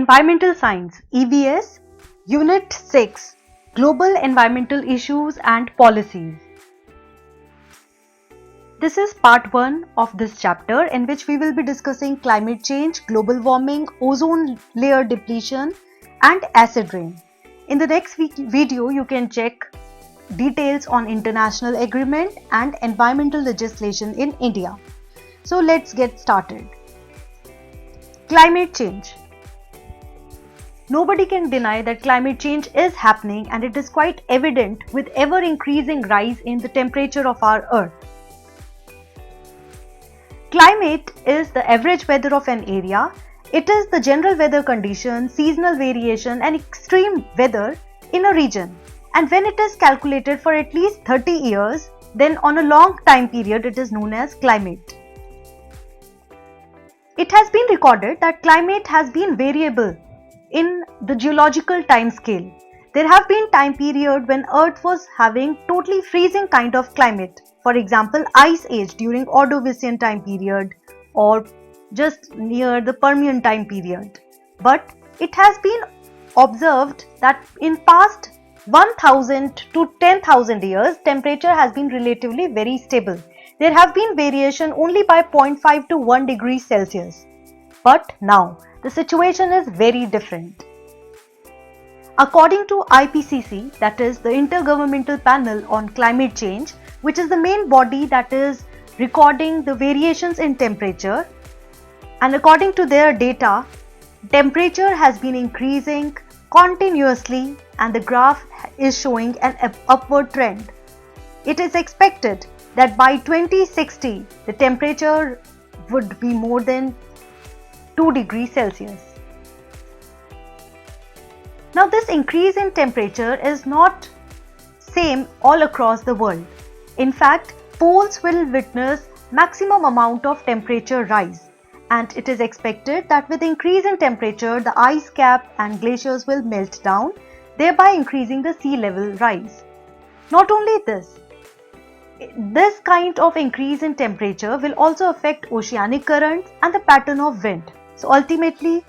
Environmental Science EVS Unit 6 Global Environmental Issues and Policies. This is part 1 of this chapter in which we will be discussing climate change, global warming, ozone layer depletion and acid rain. In the next video you can check details on international agreement and environmental legislation in India. So let's get started. Climate change. Nobody can deny that climate change is happening, and it is quite evident with ever increasing rise in the temperature of our earth. Climate is the average weather of an area. It is the general weather condition, seasonal variation and extreme weather in a region. And when it is calculated for at least 30 years, then on a long time period it is known as climate. It has been recorded that climate has been variable in the geological time scale. There have been time period when Earth was having totally freezing kind of climate. For example, Ice Age during Ordovician time period or just near the Permian time period. But it has been observed that in past 1000 to 10,000 years, temperature has been relatively very stable. There have been variation only by 0.5 to 1 degree Celsius. But now, the situation is very different. According to IPCC, that is the Intergovernmental Panel on Climate Change, which is the main body that is recording the variations in temperature, and according to their data, temperature has been increasing continuously and the graph is showing an upward trend. It is expected that by 2060, the temperature would be more than 2 degrees Celsius. Now this increase in temperature is not same all across the world. In fact, poles will witness maximum amount of temperature rise, and it is expected that with increase in temperature, the ice cap and glaciers will melt down, thereby increasing the sea level rise. Not only this kind of increase in temperature will also affect oceanic currents and the pattern of wind. So ultimately,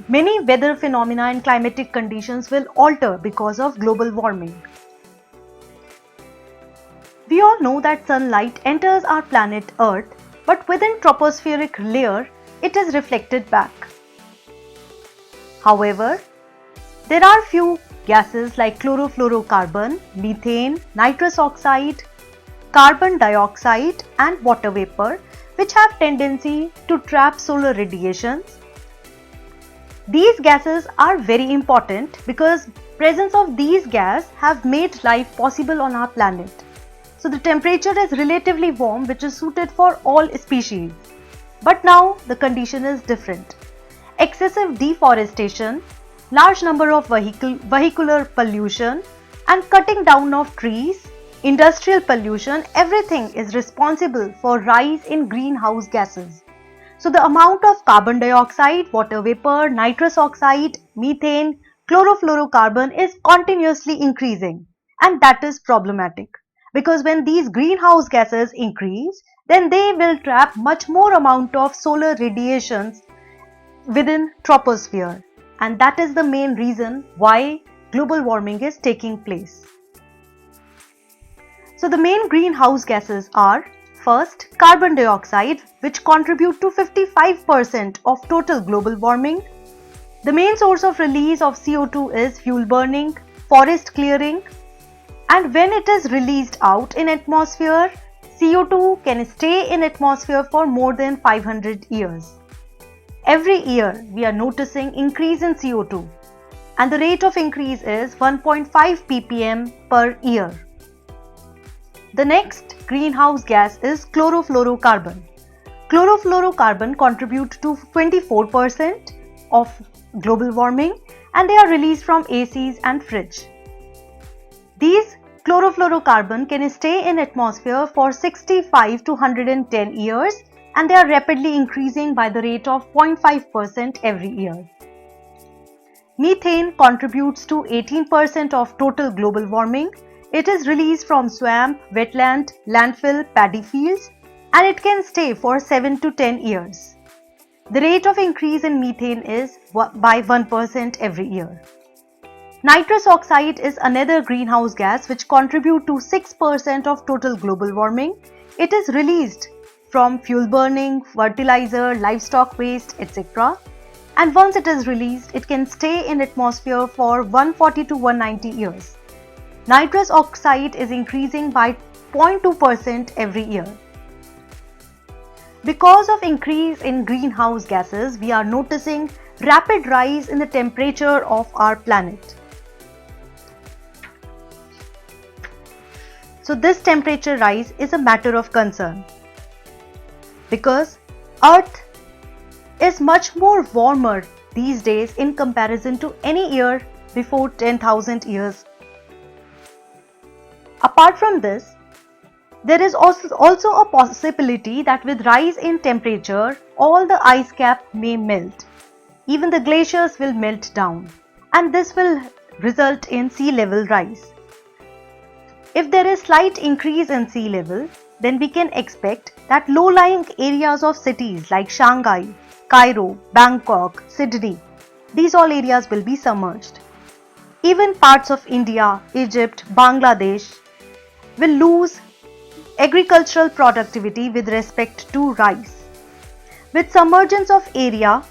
many weather phenomena and climatic conditions will alter because of global warming. We all know that sunlight enters our planet Earth, but within tropospheric layer, it is reflected back. However, there are few gases like chlorofluorocarbon, methane, nitrous oxide, carbon dioxide and water vapor, which have tendency to trap solar radiations. These gases are very important because presence of these gases have made life possible on our planet. So the temperature is relatively warm, which is suited for all species. But now the condition is different. Excessive deforestation, large number of vehicular pollution and cutting down of trees, industrial pollution, everything is responsible for rise in greenhouse gases. So the amount of carbon dioxide, water vapor, nitrous oxide, methane, chlorofluorocarbon is continuously increasing, and that is problematic because when these greenhouse gases increase, then they will trap much more amount of solar radiations within troposphere, and that is the main reason why global warming is taking place. So the main greenhouse gases are: first, carbon dioxide, which contribute to 55% of total global warming. The main source of release of CO2 is fuel burning, forest clearing, and when it is released out in atmosphere, CO2 can stay in atmosphere for more than 500 years. Every year we are noticing increase in CO2, and the rate of increase is 1.5 ppm per year. The next greenhouse gas is chlorofluorocarbon. Chlorofluorocarbon contribute to 24% of global warming, and they are released from ACs and fridge. These chlorofluorocarbon can stay in atmosphere for 65 to 110 years, and they are rapidly increasing by the rate of 0.5% every year. Methane contributes to 18% of total global warming. It is released from swamp, wetland, landfill, paddy fields, and it can stay for 7 to 10 years. The rate of increase in methane is by 1% every year. Nitrous oxide is another greenhouse gas which contributes to 6% of total global warming. It is released from fuel burning, fertilizer, livestock waste, etc. And once it is released, it can stay in atmosphere for 140 to 190 years. Nitrous oxide is increasing by 0.2% every year. Because of increase in greenhouse gases, we are noticing rapid rise in the temperature of our planet. So this temperature rise is a matter of concern because Earth is much more warmer these days in comparison to any year before 10,000 years. Apart from this, there is also a possibility that with rise in temperature, all the ice cap may melt. Even the glaciers will melt down, and this will result in sea level rise. If there is slight increase in sea level, then we can expect that low-lying areas of cities like Shanghai, Cairo, Bangkok, Sydney, these all areas will be submerged. Even parts of India, Egypt, Bangladesh will lose agricultural productivity with respect to rice. With submergence of area,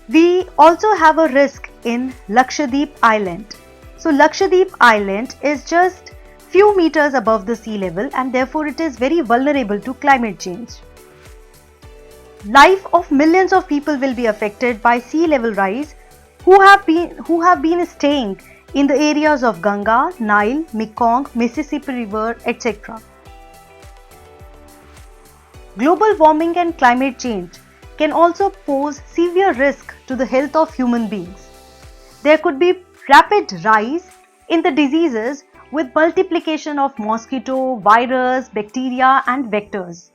we also have a risk in Lakshadweep Island. So Lakshadweep Island is just few meters above the sea level and therefore it is very vulnerable to climate change. Life of millions of people will be affected by sea level rise who have been staying in the areas of Ganga, Nile, Mekong, Mississippi River, etc. Global warming and climate change can also pose severe risk to the health of human beings. There could be rapid rise in the diseases with multiplication of mosquito, virus, bacteria and vectors.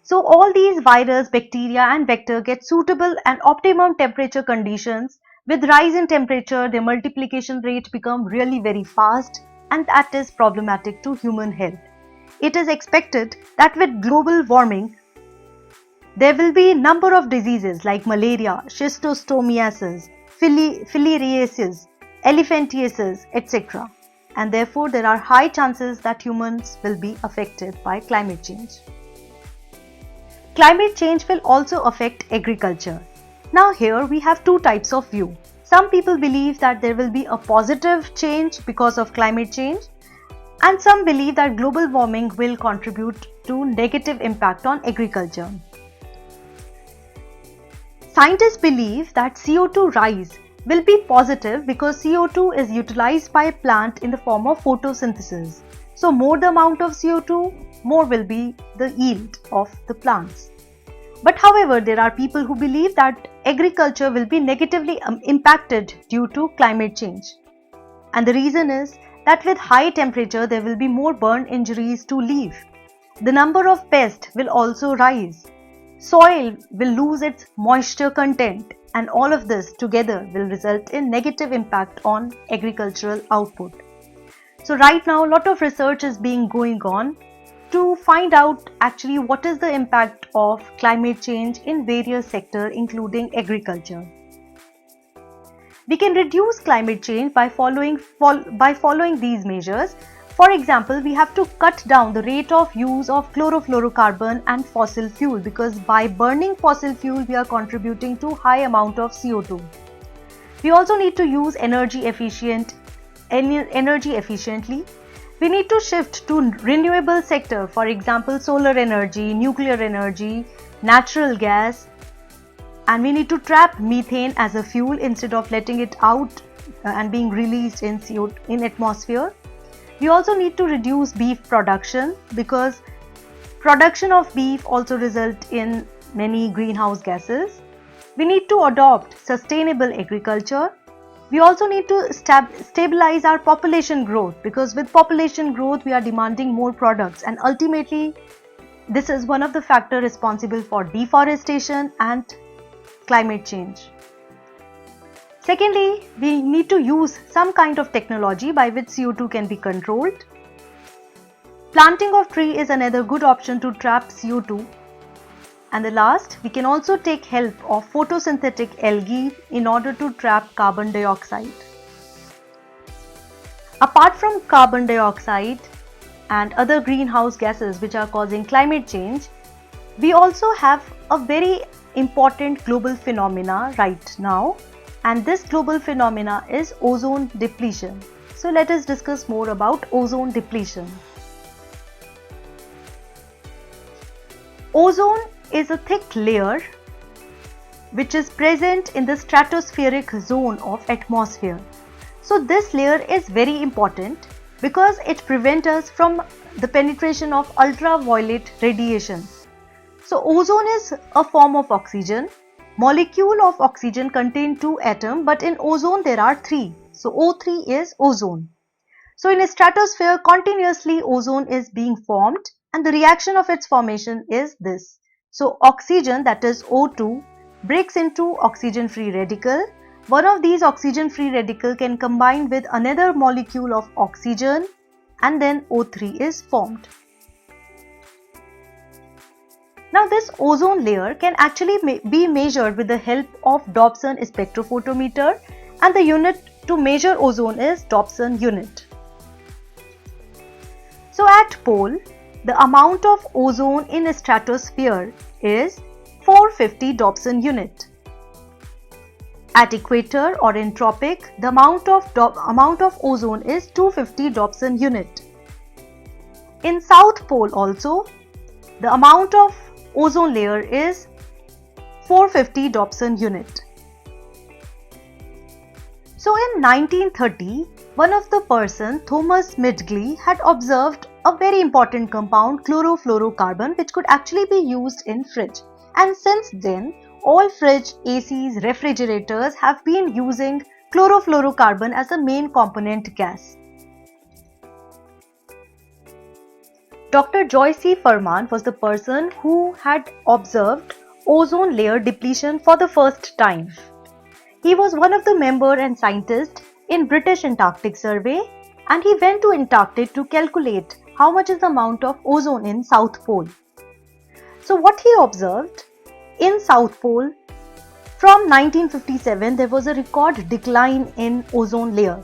So all these virus, bacteria and vector get suitable and optimum temperature conditions. With rise in temperature, their multiplication rate become really very fast and that is problematic to human health. It is expected that with global warming, there will be a number of diseases like malaria, schistosomiasis, filariasis, elephantiasis, etc. And therefore there are high chances that humans will be affected by climate change. Climate change will also affect agriculture. Now here we have two types of view. Some people believe that there will be a positive change because of climate change, and some believe that global warming will contribute to negative impact on agriculture. Scientists believe that CO2 rise will be positive because CO2 is utilized by a plant in the form of photosynthesis. So more the amount of CO2, more will be the yield of the plants. But however, there are people who believe that agriculture will be negatively impacted due to climate change. And the reason is that with high temperature, there will be more burn injuries to leaf. The number of pests will also rise. Soil will lose its moisture content. And all of this together will result in negative impact on agricultural output. So right now a lot of research is going on to find out actually what is the impact of climate change in various sectors including agriculture. We can reduce climate change by following these measures. For example, we have to cut down the rate of use of chlorofluorocarbon and fossil fuel because by burning fossil fuel we are contributing to high amount of CO2. We also need to use energy efficiently. We need to shift to renewable sector, for example solar energy, nuclear energy, natural gas, and we need to trap methane as a fuel instead of letting it out and being released in atmosphere. We also need to reduce beef production because production of beef also results in many greenhouse gases. We need to adopt sustainable agriculture. We also need to stabilize our population growth because with population growth we are demanding more products and ultimately this is one of the factors responsible for deforestation and climate change. Secondly, we need to use some kind of technology by which CO2 can be controlled. Planting of tree is another good option to trap CO2. And the last, we can also take help of photosynthetic algae in order to trap carbon dioxide. Apart from carbon dioxide and other greenhouse gases which are causing climate change, we also have a very important global phenomena right now, and this global phenomena is ozone depletion. So let us discuss more about ozone depletion. Ozone is a thick layer which is present in the stratospheric zone of atmosphere. So this layer is very important because it prevents us from the penetration of ultraviolet radiation. So ozone is a form of oxygen. Molecule of oxygen contain 2 atoms, but in ozone there are 3. So O3 is ozone. So in a stratosphere, continuously ozone is being formed, and the reaction of its formation is this. So oxygen, that is O2, breaks into oxygen free radical. One of these oxygen free radical can combine with another molecule of oxygen, and then O3 is formed. Now this ozone layer can actually be measured with the help of Dobson spectrophotometer, and the unit to measure ozone is Dobson unit. So at pole, the amount of ozone in a stratosphere is 450 Dobson unit. At equator or in tropic, the amount of ozone is 250 Dobson unit. In South Pole also, the amount of ozone layer is 450 Dobson unit. So in 1930, one of the person, Thomas Midgley, had observed a very important compound, chlorofluorocarbon, which could actually be used in fridge. And since then, all fridge, ACs, refrigerators have been using chlorofluorocarbon as a main component gas. Dr. Joy C. Furman was the person who had observed ozone layer depletion for the first time. He was one of the member and scientist in British Antarctic Survey, and he went to Antarctic to calculate how much is the amount of ozone in South Pole. So what he observed, in South Pole, from 1957 there was a record decline in ozone layer.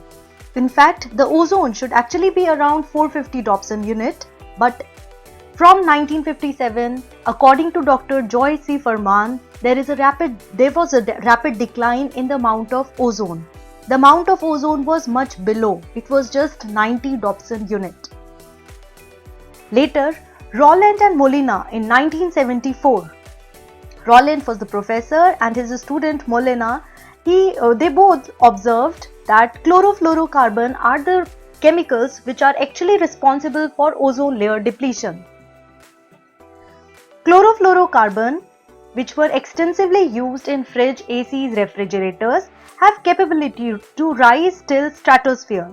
In fact, the ozone should actually be around 450 Dobson unit, but from 1957, according to Dr. Joy C. Furman, there was a rapid decline in the amount of ozone. The amount of ozone was much below. It was just 90 Dobson unit. Later, Rowland and Molina in 1974. Rowland was the professor and his student Molina, they both observed that chlorofluorocarbon are the chemicals which are actually responsible for ozone layer depletion. Chlorofluorocarbon, which were extensively used in fridge, ACs, refrigerators, have capability to rise till stratosphere.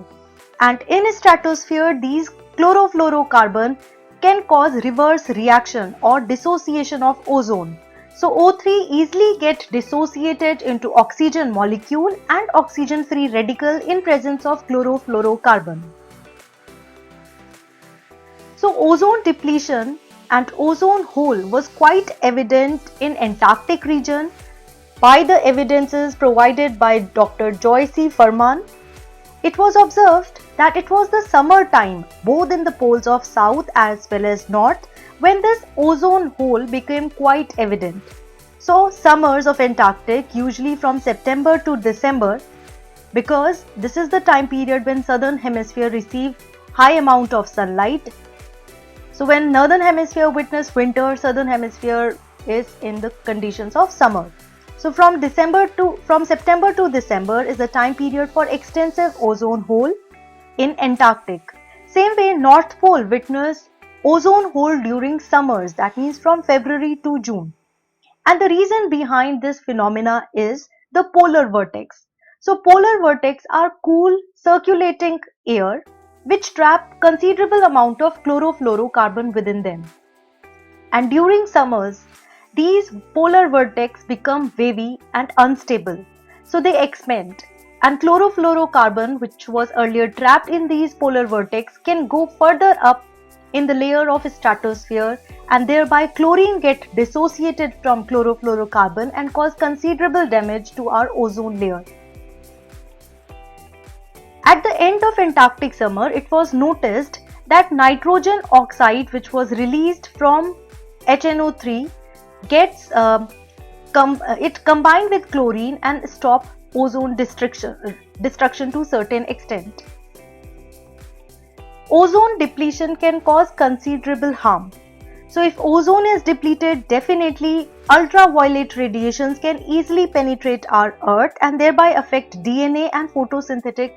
And in a stratosphere, these chlorofluorocarbon can cause reverse reaction or dissociation of ozone. So O3 easily get dissociated into oxygen molecule and oxygen free radical in presence of chlorofluorocarbon. So ozone depletion and ozone hole was quite evident in Antarctic region by the evidences provided by Dr. Joy C. Furman. It was observed that it was the summer time both in the poles of south as well as north when this ozone hole became quite evident. So summers of Antarctic usually from September to December, because this is the time period when southern hemisphere receive high amount of sunlight. So when northern hemisphere witness winter, southern hemisphere is in the conditions of summer. So from September to December is the time period for extensive ozone hole in Antarctic. Same way North Pole witness ozone hole during summers, that means from February to June. And the reason behind this phenomena is the polar vortex. So polar vortex are cool circulating air which trap considerable amount of chlorofluorocarbon within them. And during summers, these polar vortex become wavy and unstable. So they expand, and chlorofluorocarbon, which was earlier trapped in these polar vortex, can go further up in the layer of stratosphere and thereby chlorine get dissociated from chlorofluorocarbon and cause considerable damage to our ozone layer. At the end of Antarctic summer, it was noticed that nitrogen oxide, which was released from HNO3, gets it combined with chlorine and stop ozone destruction to a certain extent. Ozone depletion can cause considerable harm. So if ozone is depleted, definitely ultraviolet radiations can easily penetrate our earth and thereby affect DNA and photosynthetic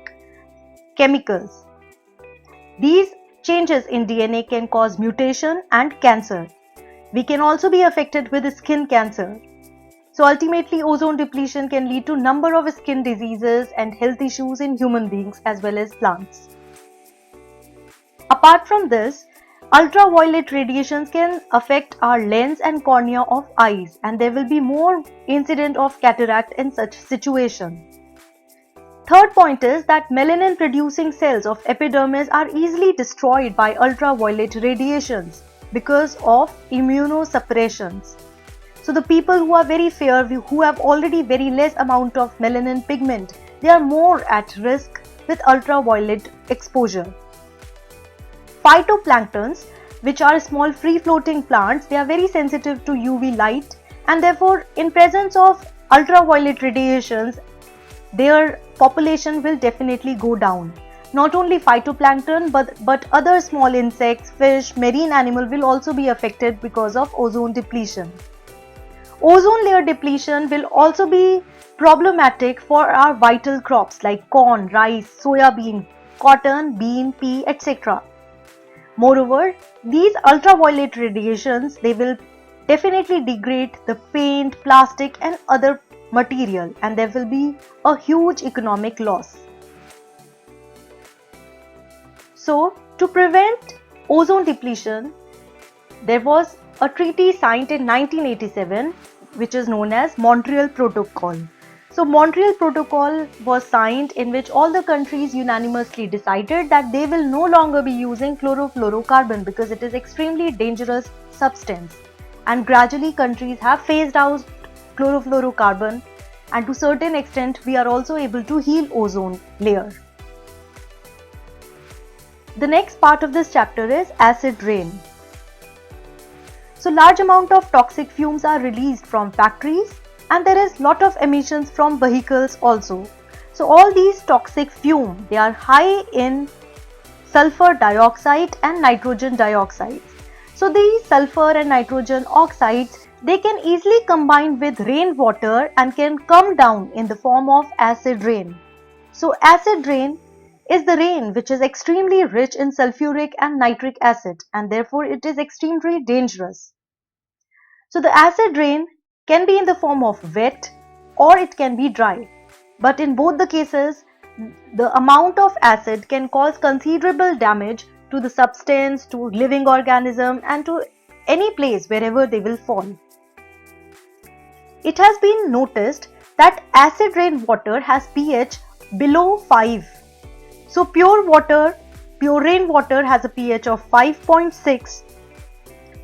chemicals. These changes in DNA can cause mutation and cancer. We can also be affected with skin cancer. So ultimately, ozone depletion can lead to a number of skin diseases and health issues in human beings as well as plants. Apart from this, ultraviolet radiations can affect our lens and cornea of eyes, and there will be more incident of cataract in such situation. Third point is that melanin producing cells of epidermis are easily destroyed by ultraviolet radiations because of immunosuppressions. So the people who are very fair, who have already very less amount of melanin pigment, they are more at risk with ultraviolet exposure. Phytoplanktons, which are small free-floating plants, they are very sensitive to UV light, and therefore in presence of ultraviolet radiations, their population will definitely go down. Not only phytoplankton but other small insects, fish, marine animal will also be affected because of ozone depletion. Ozone layer depletion will also be problematic for our vital crops like corn, rice, soya bean, cotton, bean, pea, etc. Moreover, these ultraviolet radiations, they will definitely degrade the paint, plastic and other material, and there will be a huge economic loss. So, to prevent ozone depletion, there was a treaty signed in 1987 which is known as Montreal Protocol. So Montreal Protocol was signed in which all the countries unanimously decided that they will no longer be using chlorofluorocarbon because it is extremely dangerous substance, and gradually countries have phased out chlorofluorocarbon, and to certain extent we are also able to heal ozone layer. The next part of this chapter is acid rain. So large amount of toxic fumes are released from factories, and there is lot of emissions from vehicles also. So all these toxic fumes, they are high in sulfur dioxide and nitrogen dioxide. So these sulfur and nitrogen oxides, they can easily combine with rainwater and can come down in the form of acid rain. So acid rain is the rain which is extremely rich in sulfuric and nitric acid, and therefore it is extremely dangerous. So the acid rain can be in the form of wet or it can be dry, but in both the cases the amount of acid can cause considerable damage to the substance, to living organism and to any place wherever they will fall. It has been noticed that acid rain water has pH below 5. So pure rainwater has a pH of 5.6,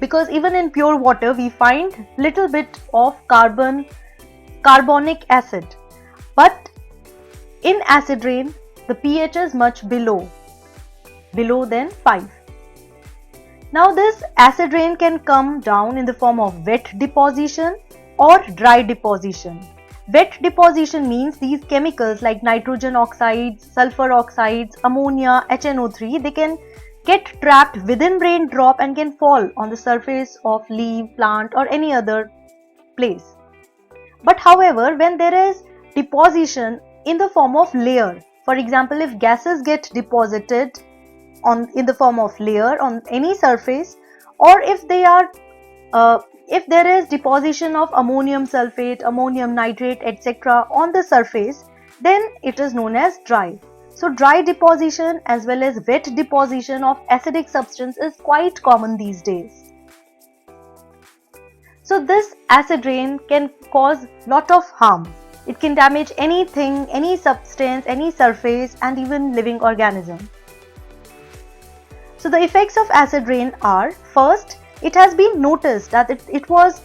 because even in pure water we find little bit of carbonic acid, but in acid rain the pH is much below than 5. Now this acid rain can come down in the form of wet deposition or dry deposition. Wet deposition means these chemicals like nitrogen oxides, sulfur oxides, ammonia, HNO3, they can get trapped within raindrop and can fall on the surface of leaf, plant or any other place. But however, when there is deposition in the form of layer, for example, if gases get deposited in the form of layer on any surface, or if there is deposition of ammonium sulfate, ammonium nitrate, etc. on the surface, then it is known as dry. So dry deposition as well as wet deposition of acidic substance is quite common these days. So this acid rain can cause lot of harm. It can damage anything, any substance, any surface and even living organism. So the effects of acid rain are: first, It has been noticed that it was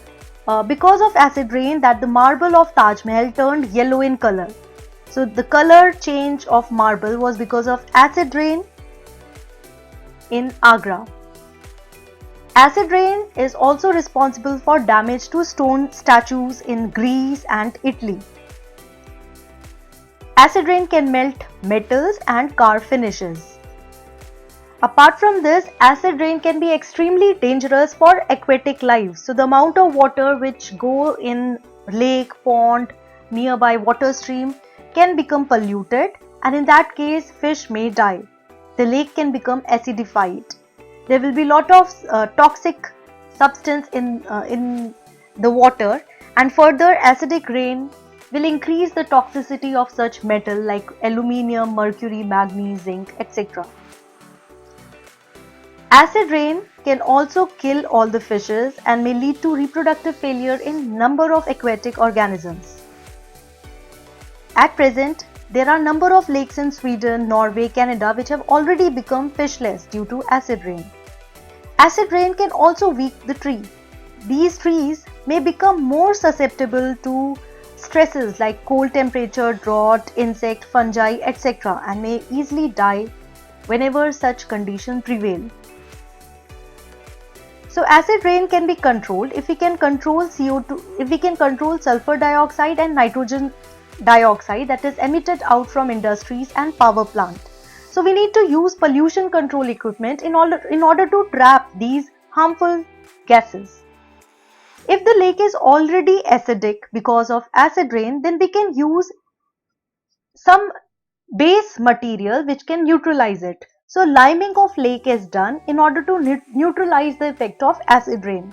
because of acid rain that the marble of Taj Mahal turned yellow in color. So the color change of marble was because of acid rain in Agra. Acid rain is also responsible for damage to stone statues in Greece and Italy. Acid rain can melt metals and car finishes. Apart from this, acid rain can be extremely dangerous for aquatic life. So the amount of water which go in lake, pond, nearby water stream can become polluted, and in that case fish may die. The lake can become acidified. There will be lot of toxic substance in the water, and further acidic rain will increase the toxicity of such metal like aluminium, mercury, manganese, zinc, etc. Acid rain can also kill all the fishes and may lead to reproductive failure in number of aquatic organisms. At present, there are number of lakes in Sweden, Norway, Canada which have already become fishless due to acid rain. Acid rain can also weaken the tree. These trees may become more susceptible to stresses like cold temperature, drought, insect, fungi, etc. and may easily die whenever such conditions prevail. So acid rain can be controlled if we can control CO2, if we can control sulfur dioxide and nitrogen dioxide that is emitted out from industries and power plant. So we need to use pollution control equipment in order to trap these harmful gases. If the lake is already acidic because of acid rain, then we can use some base material which can neutralize it. So liming of lake is done in order to neutralize the effect of acid rain.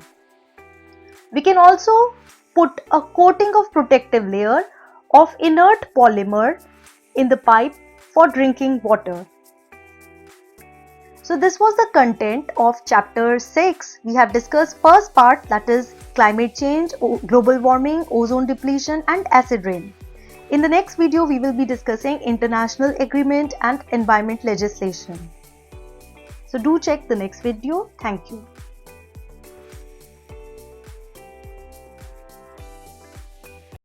We can also put a coating of protective layer of inert polymer in the pipe for drinking water. So this was the content of chapter 6. We have discussed first part, that is climate change, global warming, ozone depletion and acid rain. In the next video, we will be discussing international agreement and environment legislation. So do check the next video. Thank you.